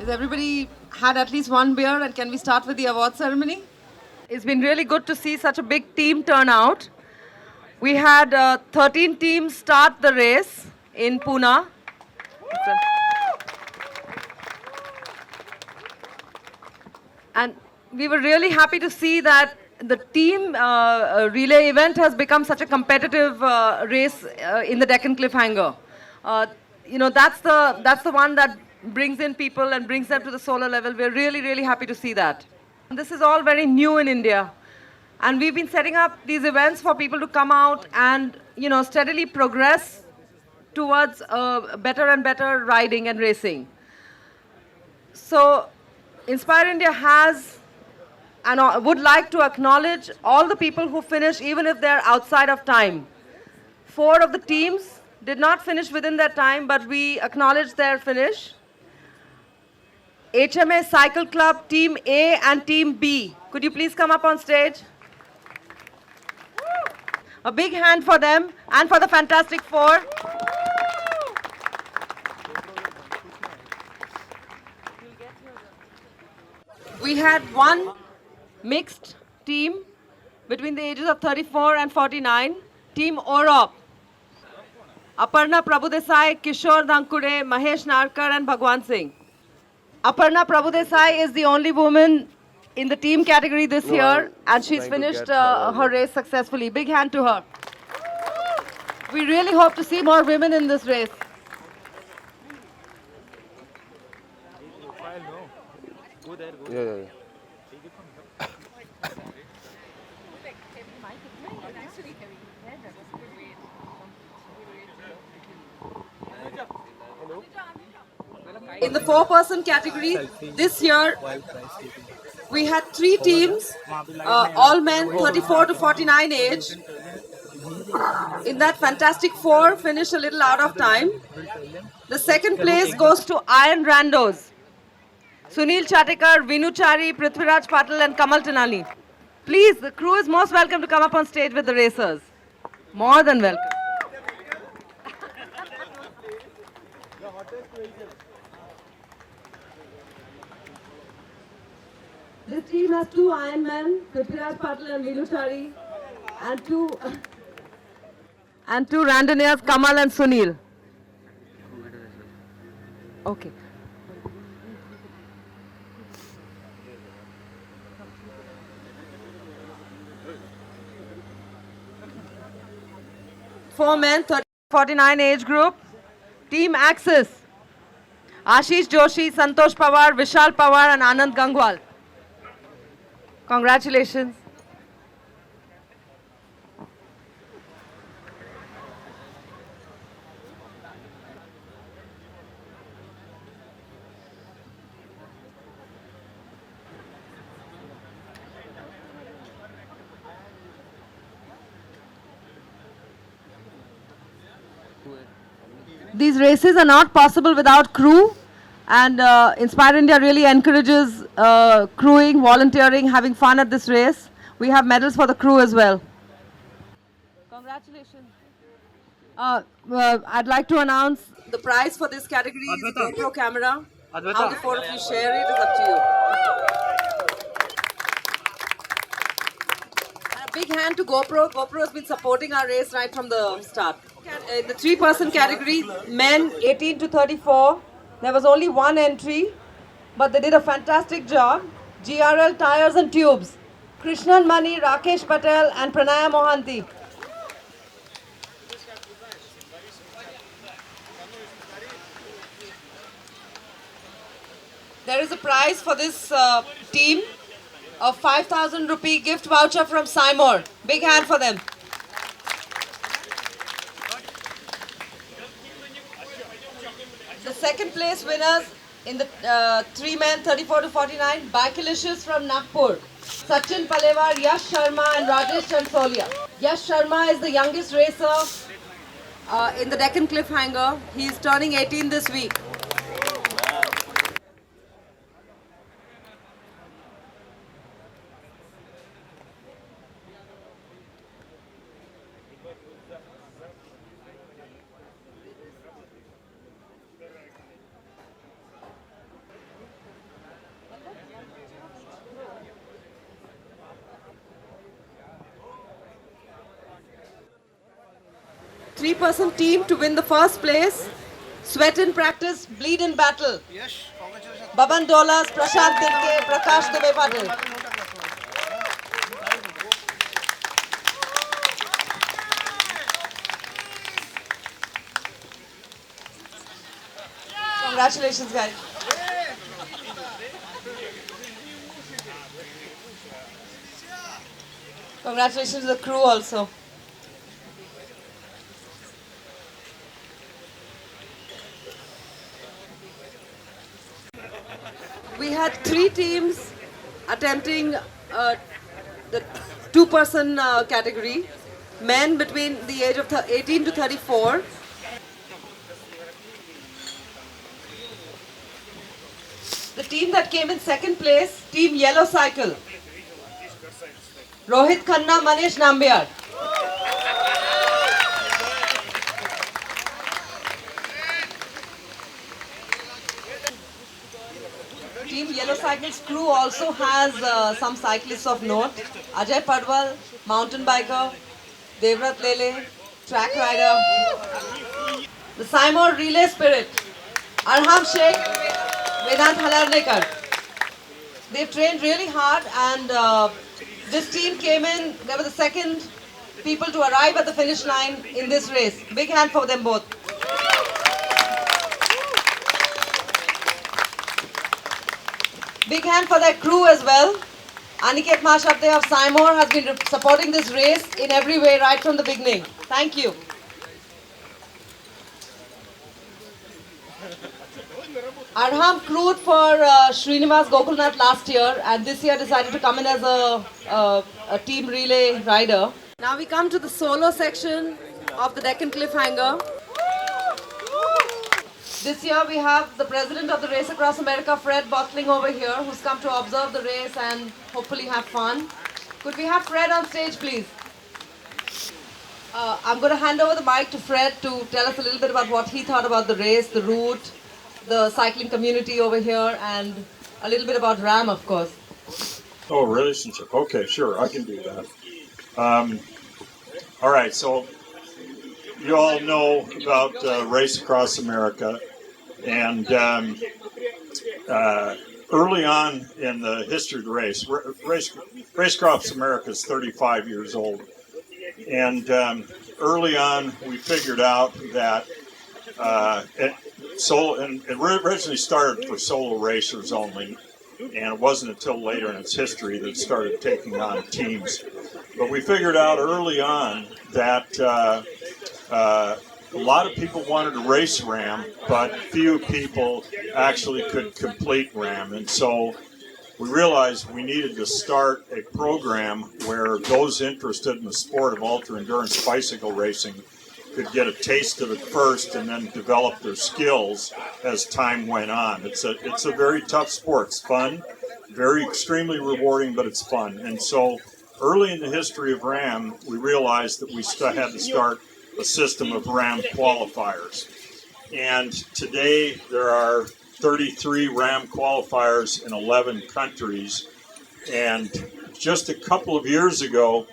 Has everybody had at least one beer, and can we start with the award ceremony? It's been really good to see such a big team turn out. We had 13 teams start the race in Pune. And we were really happy to see that the team relay event has become such a competitive race in the Deccan Cliffhanger. That's the one that brings in people and brings them to the solar level. We're really, really happy to see that. And this is all very new in India. And we've been setting up these events for people to come out and, steadily progress towards better and better riding and racing. So Inspire India has and would like to acknowledge all the people who finish even if they're outside of time. 4 of the teams did not finish within their time, but we acknowledge their finish. HMA Cycle Club, Team A and Team B. Could you please come up on stage? A big hand for them and for the Fantastic Four. We had one mixed team between the ages of 34 and 49, Team Orop. Aparna Prabhudesai, Kishore Dhankure, Mahesh Narkar and Bhagwan Singh. Aparna Prabhudesai is the only woman in the team category this year, and she's finished her race successfully. Big hand to her. We really hope to see more women in this race. Yeah. In the 4-person category, this year, we had 3 teams, all men 34 to 49 age. In that Fantastic Four, finished a little out of time. The second place goes to Iron Randos. Sunil Chatekar, Vinu Chari, Prithviraj Patil and Kamal Tinani. Please, the crew is most welcome to come up on stage with the racers. More than welcome. This team has 2 Ironmen, Prithviraj Patil and Vinu Chari, and 2 Randonneurs, Kamal and Sunil. Okay. Four men, 30-49 age group. Team Axis. Ashish Joshi, Santosh Pawar, Vishal Pawar and Anand Gangwal. Congratulations. These races are not possible without crew, and Inspire India really encourages crewing, volunteering, having fun at this race. We have medals for the crew as well. Congratulations. I'd like to announce the prize for this category is a GoPro camera. How the 4 of you share it is up to you. And a big hand to GoPro. GoPro has been supporting our race right from the start. In the 3-person category, men 18 to 34, there was only 1 entry, but they did a fantastic job. GRL Tires and Tubes, Krishnan Mani, Rakesh Patel and Pranaya Mohanty. There is a prize for this team of 5,000 rupee gift voucher from Seymour. Big hand for them. The second place winners in the 3 men 34 to 49, Bikilicious from Nagpur. Sachin Palewar, Yash Sharma and Rajesh Chansolia. Yash Sharma is the youngest racer in the Deccan Cliffhanger. He is turning 18 this week. three-person team to win the first place. Sweat in practice, bleed in battle. Baban Dolas, Prashant Tilke, Prakash Dubey Patil. Congratulations, guys. Congratulations to the crew also. We had three teams attempting the two-person category. Men between the age of 18 to 34. The team that came in second place, Team Yellow Cycle. Rohit Khanna, Manish Nambiar. Team Yellow Cycle's crew also has some cyclists of note. Ajay Padwal, mountain biker. Devrat Lele, track rider. The Simon Relay Spirit. Arham Sheikh, Vedant Halarnekar. They've trained really hard and this team came in, they were the second people to arrive at the finish line in this race. Big hand for them both. Big hand for their crew as well. Aniket Mashabde of Simor has been supporting this race in every way right from the beginning. Thank you. Arham crewed for Srinivas Gokulnath last year and this year decided to come in as a team relay rider. Now we come to the solo section of the Deccan Cliffhanger. This year we have the president of the Race Across America, Fred Boethling, over here, who's come to observe the race and hopefully have fun. Could we have Fred on stage, please? I'm going to hand over the mic to Fred to tell us a little bit about what he thought about the race, the route, the cycling community over here, and a little bit about RAAM, of course. Oh, relationship. Okay, sure, I can do that. All right, so you all know about Race Across America, and early on in the history of the Race Across America is 35 years old, and early on we figured out that it originally started for solo racers only, and it wasn't until later in its history that it started taking on teams. But we figured out early on that a lot of people wanted to race RAAM, but few people actually could complete RAAM. And so we realized we needed to start a program where those interested in the sport of ultra-endurance bicycle racing could get a taste of it first and then develop their skills as time went on. It's a very tough sport. It's fun, very extremely rewarding, but it's fun. And so early in the history of RAAM, we realized that we had to start a system of RAAM qualifiers. And today there are 33 RAAM qualifiers in 11 countries. And just a couple of years ago,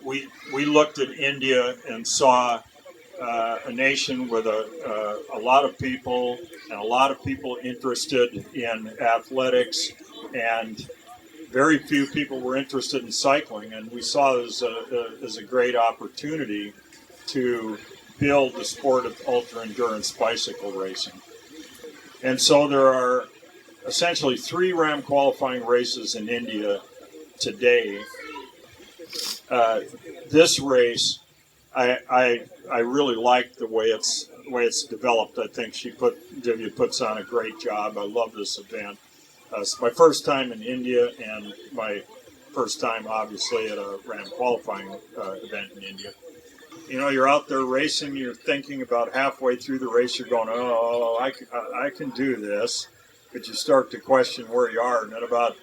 we looked at India and saw a nation with a lot of people and a lot of people interested in athletics, and very few people were interested in cycling. And we saw it as a great opportunity to build the sport of ultra-endurance bicycle racing. And so there are essentially 3 RAAM qualifying races in India today. This race, I really like the way it's developed. I think Divya puts on a great job. I love this event. It's my first time in India and my first time, obviously, at a RAAM qualifying event in India. You know, you're out there racing, you're thinking about halfway through the race, you're going, oh, I can do this. But you start to question where you are. And then about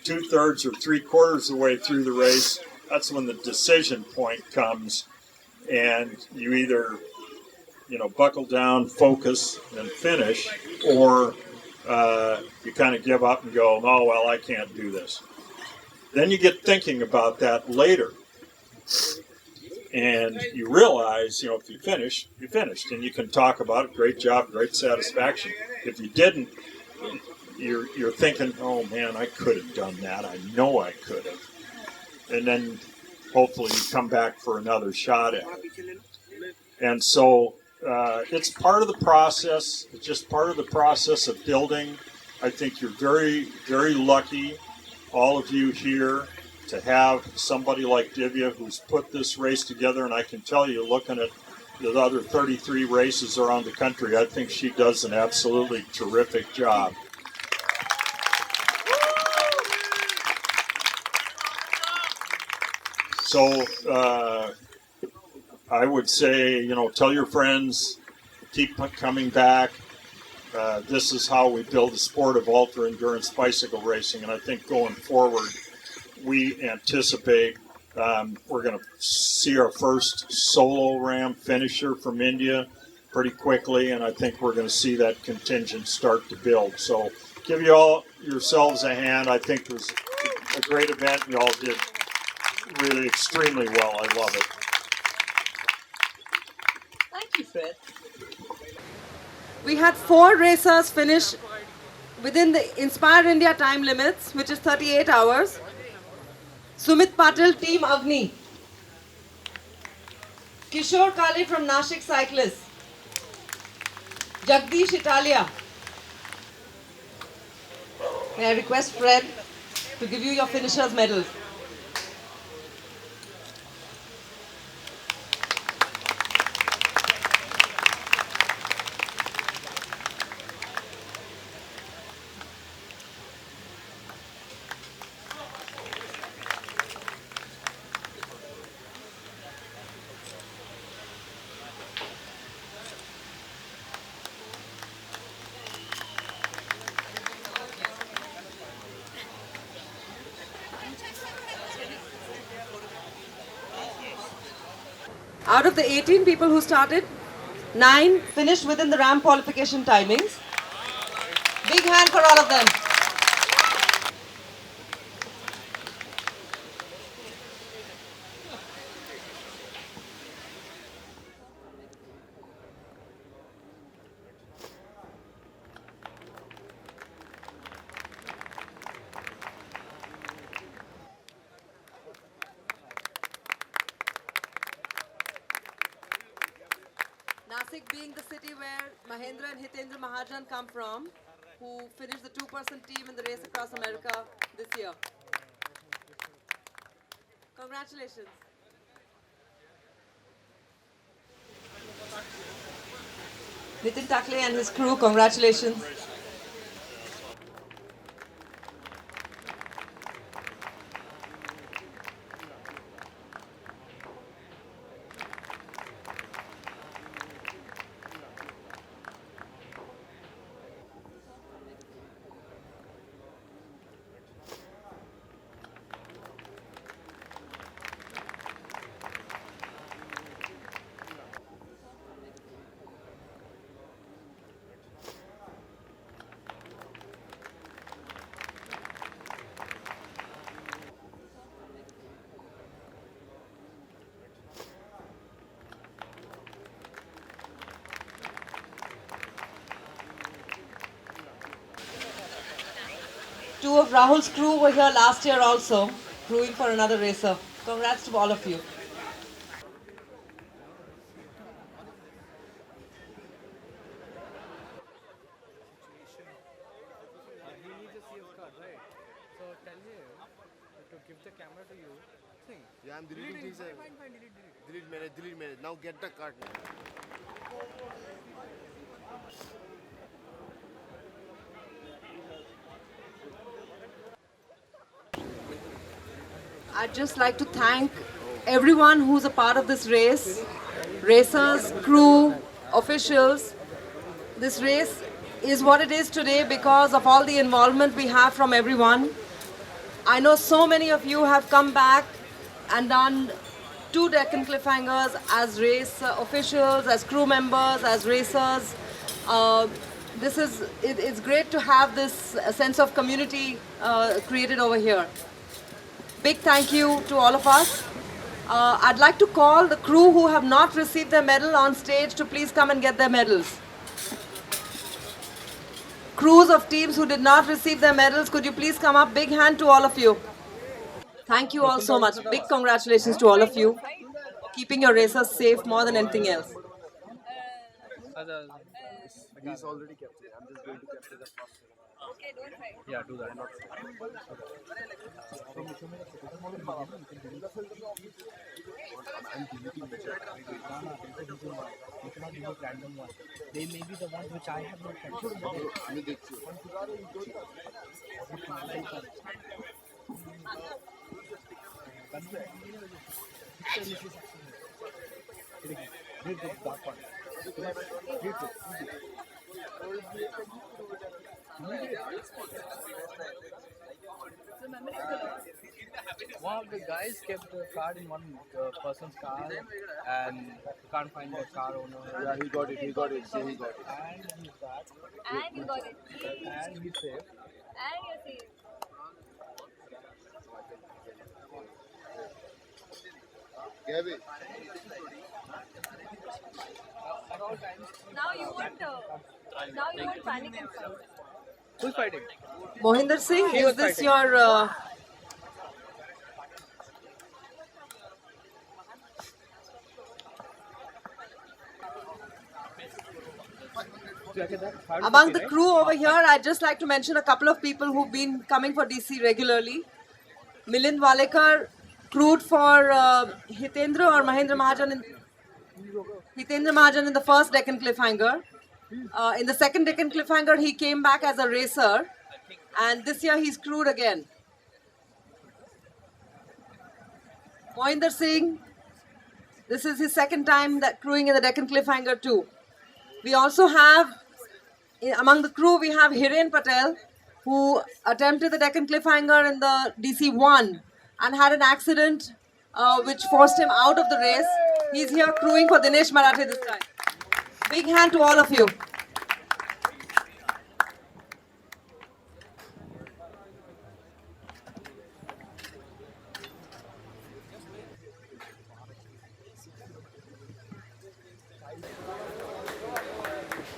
2/3 or 3/4 of the way through the race, that's when the decision point comes. And you either, buckle down, focus, and finish, or you kind of give up and go, oh, well, I can't do this. Then you get thinking about that later. And you realize, if you finish, you finished, and you can talk about it. Great job, great satisfaction. If you didn't, you're thinking, oh man, I could have done that. I know I could have. And then hopefully you come back for another shot at it. And so it's part of the process. It's just part of the process of building. I think you're very, very lucky, all of you here, to have somebody like Divya who's put this race together. And I can tell you, looking at the other 33 races around the country, I think she does an absolutely terrific job. So I would say, tell your friends, keep coming back. This is how we build the sport of ultra endurance bicycle racing. And I think going forward, we anticipate we're going to see our first solo RAAM finisher from India pretty quickly. And I think we're going to see that contingent start to build. So give you all yourselves a hand. I think it was a great event. You all did really extremely well. I love it. Thank you, Fred. We had 4 racers finish within the Inspire India time limits, which is 38 hours. Sumit Patil, Team Agni. Kishore Kale from Nashik Cyclists. Jagdish Italia. May I request Fred to give you your finishers medals. Out of the 18 people who started, 9 finished within the RAAM qualification timings. Big hand for all of them. Nasik being the city where Mahendra and Hitendra Mahajan come from, who finished the 2-person team in the race across America this year. Congratulations. Nitin Takle and his crew, congratulations. Two of Rahul's crew were here last year also, crewing for another racer. Congrats to all of you. Yeah, I'm deleting things. Delete minute. Now get the card. I'd just like to thank everyone who's a part of this race, racers, crew, officials. This race is what it is today because of all the involvement we have from everyone. I know so many of you have come back and done 2 Deccan Cliffhangers as race officials, as crew members, as racers. It's great to have this sense of community created over here. Big thank you to all of us. I'd like to call the crew who have not received their medal on stage to please come and get their medals. Crews of teams who did not receive their medals, could you please come up? Big hand to all of you. Thank you all so much. Big congratulations to all of you. Keeping your racers safe more than anything else. He's already captured. I'm just going to capture the first. Okay, don't fight. Yeah, do that. I'm deleting the chat. You cannot delete random ones. They may be the ones which I have not captured. One of the guys kept the card in one person's car and can't find the car owner. Yeah, he got it. He got it. So he got it. And he's back. And you got it. And he's safe. And you're safe. Gabby. Now you won't panic and fight. Who's fighting? Mohinder Singh, He is was this fighting. your... Among the crew over here, I'd just like to mention a couple of people who've been coming for DC regularly. Milind Walekar crewed for Hitendra or Mahendra Mahajan in the first Deccan Cliffhanger. In the second Deccan Cliffhanger, he came back as a racer, and this year he's crewed again. Mohinder Singh, this is his second time that crewing in the Deccan Cliffhanger too. We also have, among the crew, we have Hiren Patel, who attempted the Deccan Cliffhanger in the DC1 and had an accident which forced him out of the race. He's here crewing for Dinesh Marathe this time. Big hand to all of you.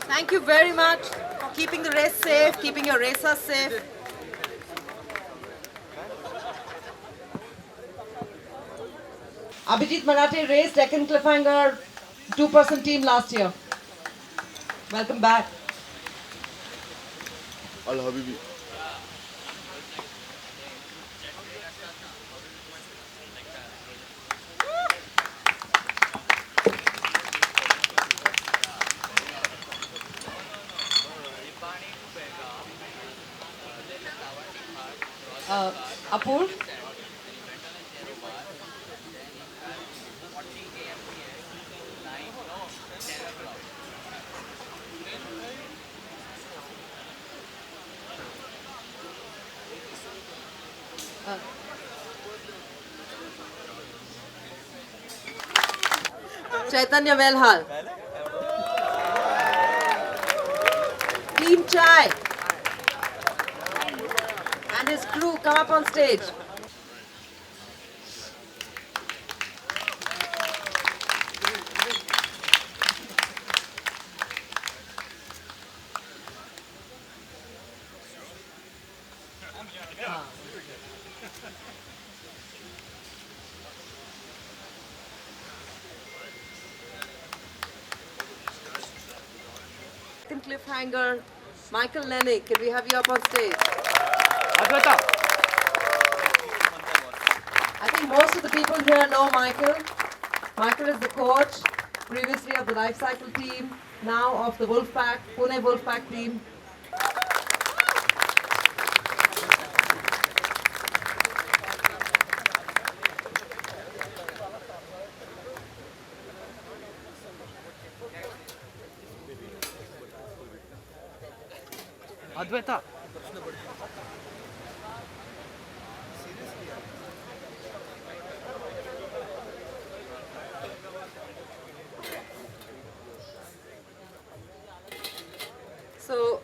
Thank you very much for keeping the race safe, keeping your racers safe. Abhijit Marathe raced Deccan Cliffhanger 2-person team last year. Welcome back. Al Habibi. Apur. Chaitanya Velhal. Team Chai and his crew come up on stage. Deccan Cliffhanger, Michael Lennick, can we have you up on stage? Advaita. I think most of the people here know Michael. Michael is the coach, previously of the Life Cycle team, now of the Wolfpack, Pune Wolfpack team. Advaita. So,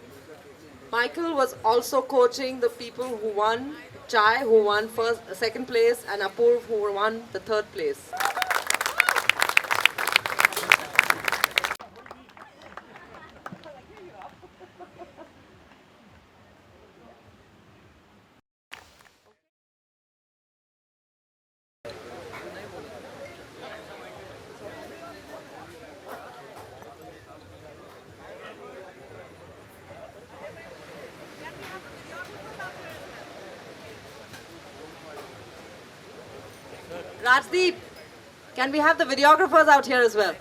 Michael was also coaching the people who won Chai, who won second place, and Apurv, who won the third place. Rajdeep, can we have the videographers out here as well?